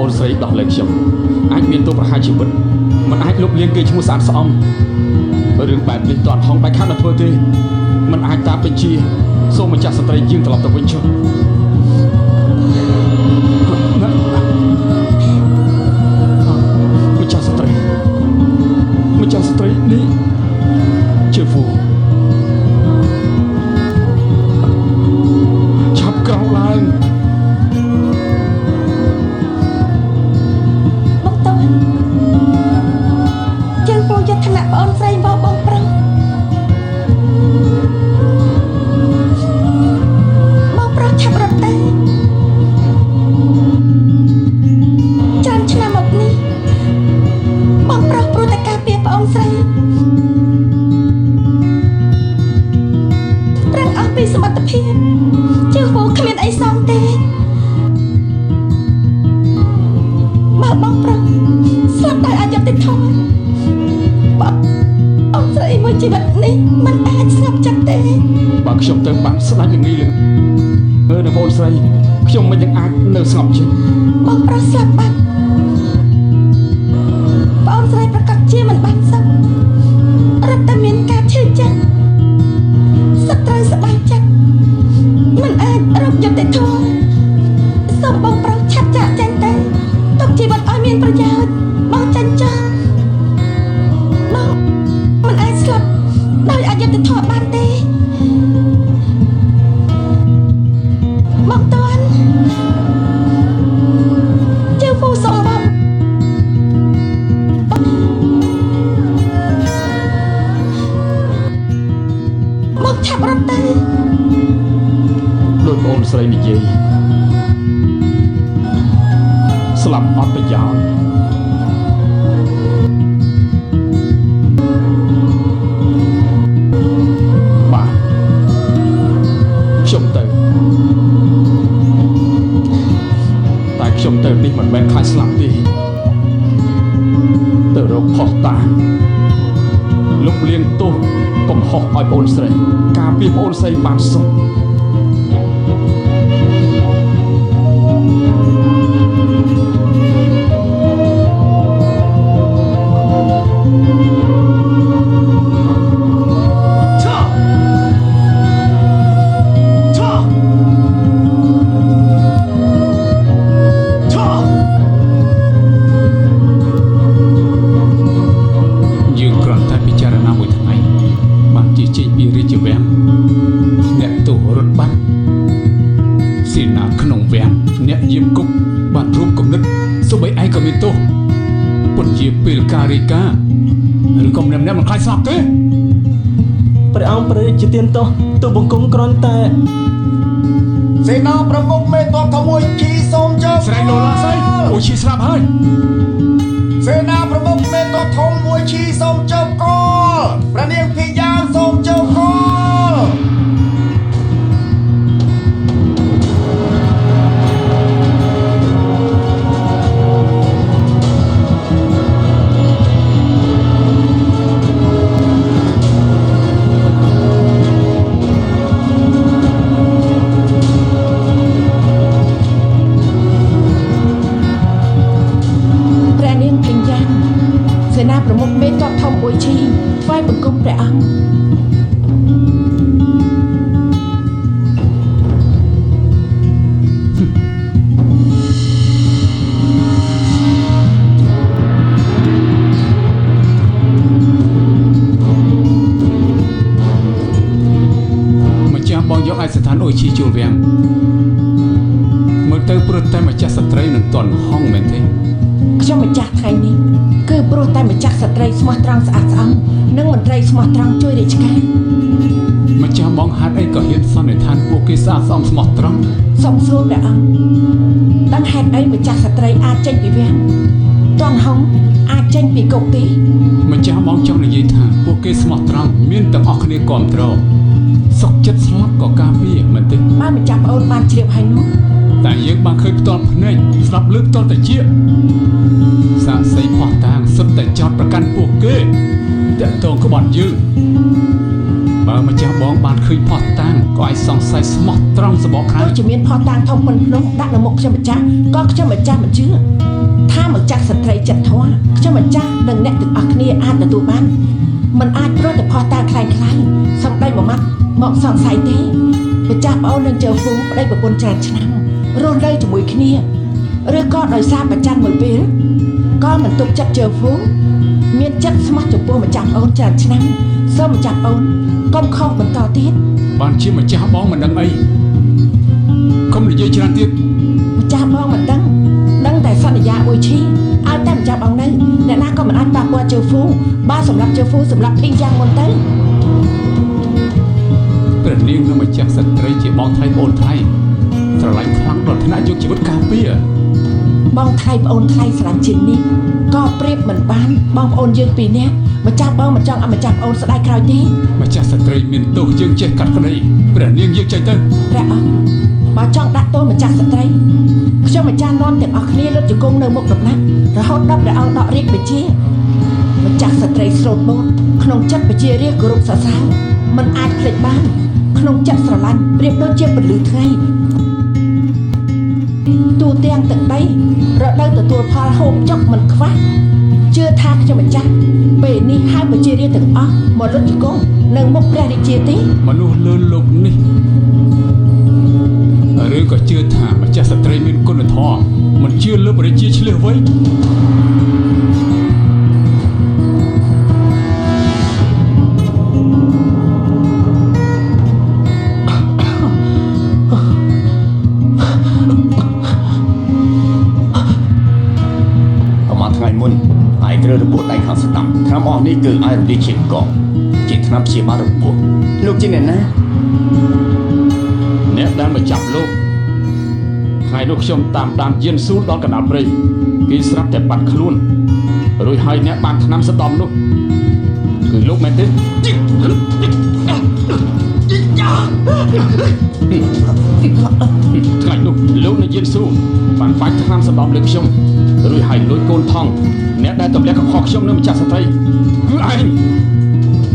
អូនស្រីដោះលែងខ្ញុំអាចមានទោសប្រហារជីវិតមិនអាចលុបលាងគេឈ្មោះស្អាតស្អំរឿងបែបនេះតន់ហងបែកខាត់ដល់ធ្វើទេមិនអាចតាមបញ្ជាសូមម្ចាស់ស្ត្រីយាងត្រឡប់ទៅវិញចុះម្ចាស់ស្ត្រីនេះជាវូឆាប់ក្រោកឡើងបងតើយើងពូយកឋានៈបងអូនស្រីមកបងប្រឹងបងប្រុសឆាប់រត់ទៅច្រើនឆ្នាំមកនេះបងប្រុសព្រោះតែការពារបងអូនស្រីប្រឹងអស់ពីសមត្ថភាពជឿពូគ្មានអីសងទេបើបងប្រុសស្លាប់ដោយអយុត្តិធម៌បងអូនស្រីមួយជីវិតនេះមិនអាចស្លាប់ចិត្តទេបើខ្ញុំទៅបានស្ដាច់លងីលងនៅបងអូនស្រីខ្ញុំមិនยังអាចនៅស្ងប់ចិត្តបងប្រុសស្លាប់បាត់បងអូនស្រីប្រកាសជាមិនបានសុខរត់តែមានការឈឺចិត្តសត្រូវសบายចិត្តមិនអាចរកយុត្តិធម៌សូមបងប្រុសឆាប់ចាកចេញទៅទុកជីវិតឲ្យមានប្រយោជន៍បងចាញ់ចោលបងមិនអាចស្លាប់ដោយអយុត្តិធម៌បានទេបងតាន់ជើពូសុំបងឆាប់រត់ទៅដោយបងអូនស្រីនិយាយស្លាប់អត់ប្រយោជន៍បាទខ្ញុំទៅតែខ្ញុំទៅនេះមិនមែនខ្លាចស្លាប់ទេទៅរកផុសតាងលុបលាងទោសកំហុសឲ្យបងអូនស្រីការពារបងអូនស្រីបានសុខអ្នកយាមគុកបានរួមគំនិតសូម្បីឯងក៏មានទោសពុនជាពេលការរីកាឬក៏ម្នាក់មិនខ្លាចស្លាប់ទេព្រះអង្គព្រះរាជទានទោសទូបង្គំគ្រាន់តែសេនាប្រមុខមេទ័ពធំមួយឈីសូមជើស្រែកលោឡាស្អីអូឈីស្លាប់ហើយសេនាប្រមុខមេទ័ពធំមួយឈីសូមជើកលព្រះនាងភីយ៉ាសូមជើកលប្រមុខមេទ័ពធំអ៊ុយឈីថ្វាយបង្គំព្រះអង្គម្ចាស់បងយកឯកស្ថានអ៊ុយឈីជួលវាំងមើលទៅព្រោះតែម្ចាស់ស្ត្រីនឹងតន់ហងមែនទេខ្ញុំម្ចាស់ថ្ងៃនេះគឺព្រោះតែម្ចាស់ស្ត្រីស្មោះត្រង់ស្អាតស្អំនិងមន្ត្រីស្មោះត្រង់ជួយរាជការម្ចាស់បងហេតុអីក៏ហ៊ានសន្និដ្ឋានពួកគេស្អាតស្អំស្មោះត្រង់សូមសួរព្រះអង្គដឹងហេតុអីម្ចាស់ស្ត្រីអាចចេញពីវាំងតន់ហុងអាចចេញពីគុកទេម្ចាស់បងចង់និយាយថាពួកគេស្មោះត្រង់មានទាំងអស់គ្នាគាំទ្រសុខចិត្តស្លាប់ក៏ការពារមែនទេបើម្ចាស់ប្អូនបានជ្រាបហើយនោះតែយើងបានឃើញផ្ទាល់ភ្នែកស្រាប់លើកផ្ទាល់តែជាសាកសីផោះតាងសុទ្ធតែចោតប្រកាន់ពួកគេតាក់ទងក្បត់យើងបើ បើម្ចាស់បងបានឃើញផោះតាំងក៏អាចសង្ស័យស្មោះត្រង់សបកខ្លាំង ជាមានផោះតាំងធំប៉ុនភ្នំដាក់នៅមុខខ្ញុំម្ចាស់ក៏ខ្ញុំម្ចាស់មិនជឿថាម្ចាស់ស្ត្រីចិត្តធម៌ខ្ញុំម្ចាស់និងអ្នកទាំងអស់គ្នាអាចទទួលបានមិនអាចព្រោះតែផោះតាំងខ្លាំងសំដីមួយម៉ាត់មកសង្ស័យទេម្ចាស់ប្អូននឹងជើហ្វូប្តីប្រពន្ធច្រើនឆ្នាំរស់នៅជាមួយគ្នាឬក៏ដោយសារបច្ចាន់មួយពេលក៏មិនទុកចិត្តជើហ្វូមានចិត្តស្មោះចំពោះម្ចាស់ប្អូនច្រើនឆ្នាំសូមម្ចាស់ប្អូនកុំខុសបន្តទៀត បានជាម្ចាស់បងមិនដឹងអីកុំនិយាយច្រើនទៀតម្ ចាស់បងមិនដឹងតែសន្យាអួយឈីឲ្យតែម្ចាស់បងនៅអ្នកណាក៏មិនអាចប៉ះពាល់ជើហ្វូបើសម្រាប់ជើហ្វូសម្រាប់ភីងយ៉ាងមុនទៅ ព្រះនាងនិងម្ចាស់ស្ត្រីជាបងថ្លៃប្អូនថ្លៃស្រឡាញ់ខ្លាំងដល់ថ្នាក់យកជីវិតការពារ បងថ្លៃប្អូនថ្លៃស្រឡាញ់ជាងនេះក៏ប្រៀបមិនបានបងប្អូនយើងពីរនាក់ម្ចាស់បងមិនចង់ឲ្យម្ចាស់ប្អូនស្ដាយក្រោយទេ ម្ចាស់ស្ត្រីមានទោសយើងចេះកាត់ក្តីព្រះនាងយើងចេះទៅ ព្រះអង្គបើចង់ដាក់ទោសម្ចាស់ស្ត្រីខ្ញុំម្ចាស់នាំទាំងអស់គ្នាលុតជង្គង់នៅមុខដំណាក់រហូតដល់ព្រះអង្គដករាជបញ្ជាម្ចាស់ស្ត្រីស្រោតបូតក្នុងចិត្តបញ្ជារាជគោរពសរសើរមិនអាចភ្លេចបានក្នុងចិត្តស្រឡាញ់ប្រៀបដូចជាពន្លឺថ្ងៃទូទាំងទឹកដីរដូវទទួលផលហូបចុកមិនខ្វះជឿថាខ្ញុំម្ចាស់ពេលនេះហើយបញ្ជារាជទាំងអស់មកលុតជង្គង់នៅមុខព្រះរាជាទេ មនុស្សលើលោកនេះឬក៏ជឿថាម្ចាស់ស្ត្រីមានគុណធម៌មិនជឿលើព្រះរាជាឆ្លៀសវៃ ប្រហែលថ្ងៃមុនហើយត្រូវរបួសដៃខាងស្ដាំថ្នាំអស់នេះគឺអាយរ៉ូឌីឈៀងកងជាថ្នាំព្យាបាលរបួសលោកជាអ្នកណា អ្នកដែលមកចាប់លោកថ្ងៃនោះខ្ញុំតាមដានយានស៊ូលដល់កណ្ដាលព្រៃគេស្រាប់តែបាត់ខ្លួនរួចហើយអ្នកបានថ្នាំស្ដំនោះគឺលោកមែនទេ ថ្ងៃនោះលោកនៅយានស៊ូលបានបាច់ថ្នាំស្ដំលើខ្ញុំរួចហើយលួចកូនថងអ្នកដែលទម្លាក់កំហុសខ្ញុំនៅម្ចាស់ស្ត្រីគឺឯង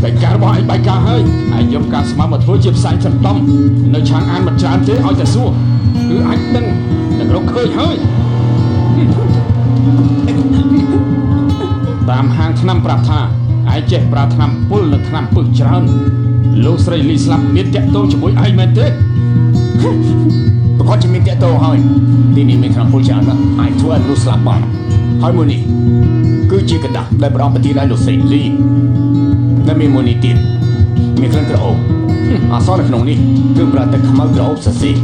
តែការរបស់ឯងបែកការហើយឯងយកការស្មៅមកធ្វើជាផ្សែងសន្តំនៅឆាងអានមិនច្រើនទេឲ្យតែសួរគឺអាចដឹងនឹងរកឃើញហើយតាមហាងថ្នាំប្រាប់ថាឯងចេះប្រើថ្នាំពុលនិងថ្នាំពឹសច្រើនលោកស្រីលីស្លាប់មានតាក់ទងជាមួយឯងមែនទេ ប្រកាសជាមានតាក់ទងហើយទីនេះមានថ្នាំពុលច្រើនណាស់អាចធ្វើឲ្យមនុស្សស្លាប់បានហើយមួយនេះគឺជាกระดาษដែលប្រងប្រទានឲ្យលោកស្រីលីและមានមួយនេះទៀតមានក្លិនក្រអូបអសរនៅក្នុងនេះគឺប្រើទឹកខ្មៅក្រអូបសរសេរ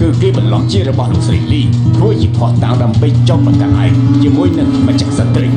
គឺគេបន្លំជារបស់លោកស្រីលីធ្វើជាផោះតាំងដើម្បីចុះបន្តឯងជាមួយនឹងម្ចាស់ស្ត្រី